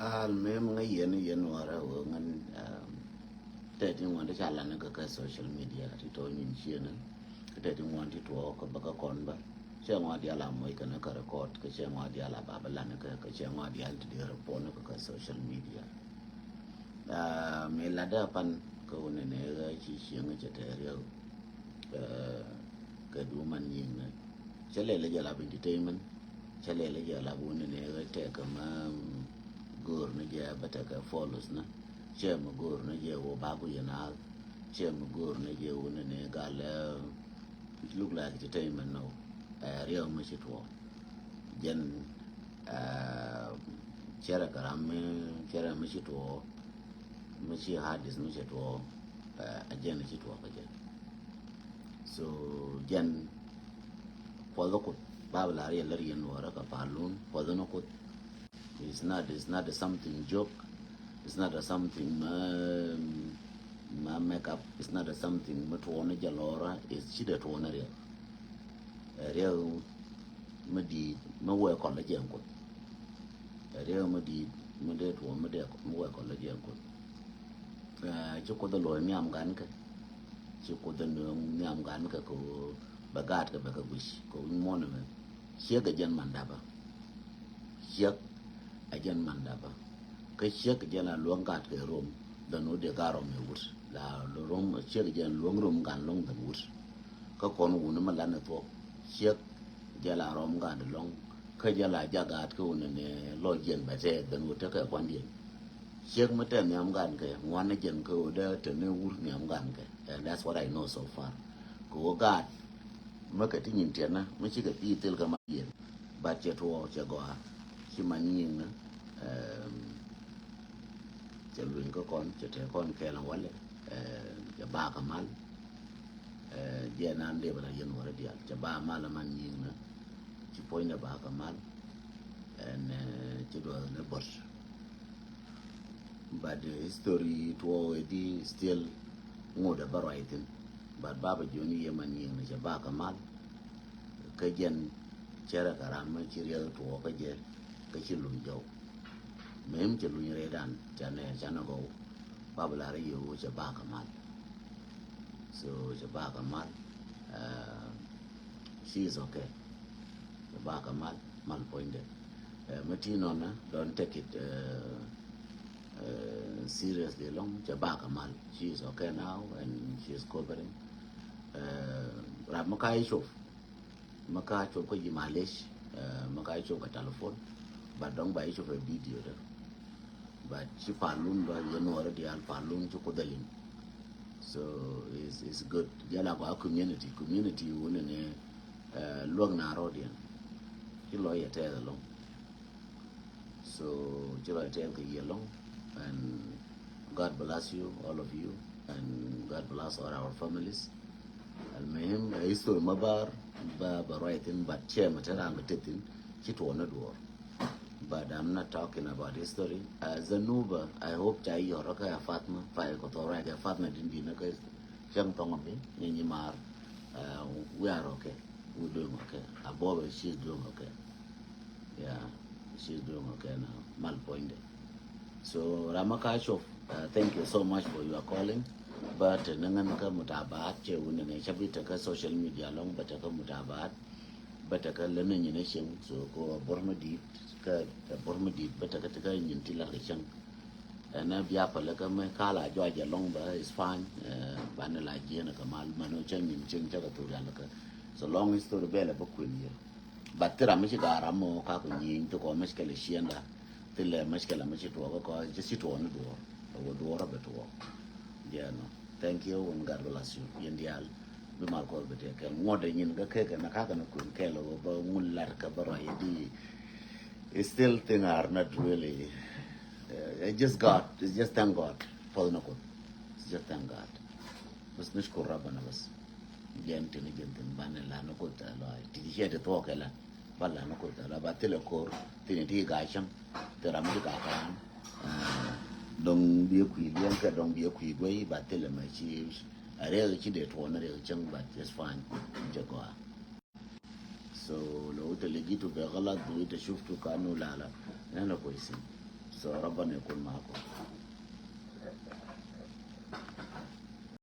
al mem nga yen wara wo ngan te tin won de chala na ka social media ti to nyin chiena te tin won ti to ko ba ka kon ba che ngwa dia la mo ka na ka record ka che ngwa dia la ba ba la na ka che ngwa dia ti de report na ka social media me la da pan ko ne ne ga chi chi nga che te re ka du man yin na che le ja la entertainment che le ja la bu ne ne ga te ka ma gor na ja ba ta ka follows na che ma gor na je wo ba ku yana che ma gor na je wo ne ga le look like entertainment no real ma chi to jen chera karam chera ma chi to ma chi hadis ma chi to a jen chi to ka jen so jen polo ko babla re lar yen wara ka palun polo no ko it's not something joke. It's not a something makeup. It's not a something matwana jalora. It's chida twana real. Real madi mawa kolla jenko. Real madi made to made mawa kolla jenko. Choko the loy miam ganka. Choko the miam ganka ko bagat ka baka wish ko monument. Here the gen mandaba. Here a gen mandaba. Cái chiếc cái là luồng gạt cái rom da nó để gà rom nhiều là rom chiếc cái luồng rom gan long da wut cái con u nó mà lăn to chiếc cái là rom gan long cái là giá gạt cái u này lo gen bà thế da nó cái quan điểm chiếc mà tên nhắm gan cái ngoan nó gen cái u đó tên nó wut nhắm gan cái and that's what I know so far cái gạt mà cái tin nhìn tiền á mới chỉ cái tí tiêu cái mà gen bà chết thua chết gòa khi mà nhìn nữaจะลุยก็ก่อนจะเทก่อนแค่ละวันเลยจะบ้ากับมันเดี๋ยวนั้นเดี๋ยวเราเย็นหัวเดียวจะบ้ามาละมันยิงนะจะพูดเนี่ยบ้ากับมันจะดูในบท but the history to already still งูเดือบารอยถึง but บ้าไปอยู่นี่ยังมันยิงนะจะบ้ากับมันก็เย็นเชื่อกับรำไม่เชื่อตัวก็เย็นก็ชื่อลุงโจMem che lu nyere dan chane chana go babla re yo che ba kamal so che ba kamal she is okay che ba kamal mal point matino na don't take it seriously long che ba kamal she is okay now and she is covering ra makai chof makai chof ko yimalesh makai chof ka telephone but don't buy chof a video da but she palun ba you already al palun to kodalin so it's good jala ba community wona ne luang na rodian ki lo ya te long so jira te ke yelong and God bless you all of you and God bless all our families al mahim isto mabar ba raitin ba che matara ngatitin ki to na do but I'm not talking about history. Zanuba, I hope Chai Yoraka Fatma, Fire Kotora, Fatma Dindina, Jam Tongabi, Ninimar, we are okay. We're doing okay. Above, she's doing okay. Yeah, she's doing okay now. Mal point. So, Ramakashov, thank you so much for your calling. But Nanganaka Mutabat, Chewin, Chabitaka social media long, but a Mutabat, but a Lenin nation, so go Bormadi. Ka bormadi bata ka taka yin tila ka chang na biya pala ka me kala jwa ja long ba is fine ba na la je na ka mal mano chang yin ching ta ka to ya ka so long is to bela ba kun ye batira mi ga ramo ka ko yin to ko mes ka le shienda tile mes ka la mi to ko je si to no do ra ba to yeah no thank you and God bless you yin dial bi mal ko be te ka ngode yin ga ke ka na ka na kun ke lo ba mun lar ka ba ra di still things are not really. It's just thank God for the no. It's just thank God. Bas nishkur Rabbana bas. Gentin banela no kota la. Tidi shete toke la. Bala no kota la. Batile kor. Tini ti gachang. Teram di kakan. Dong biya kui lianka dong biya kui gui. Batile ma chi. Are chi de tuona re chang but it's fine. Jagoa. So لو انت لقيته بغلط وانت شفته كانه لا انا كويسين so ربنا يكون معكم.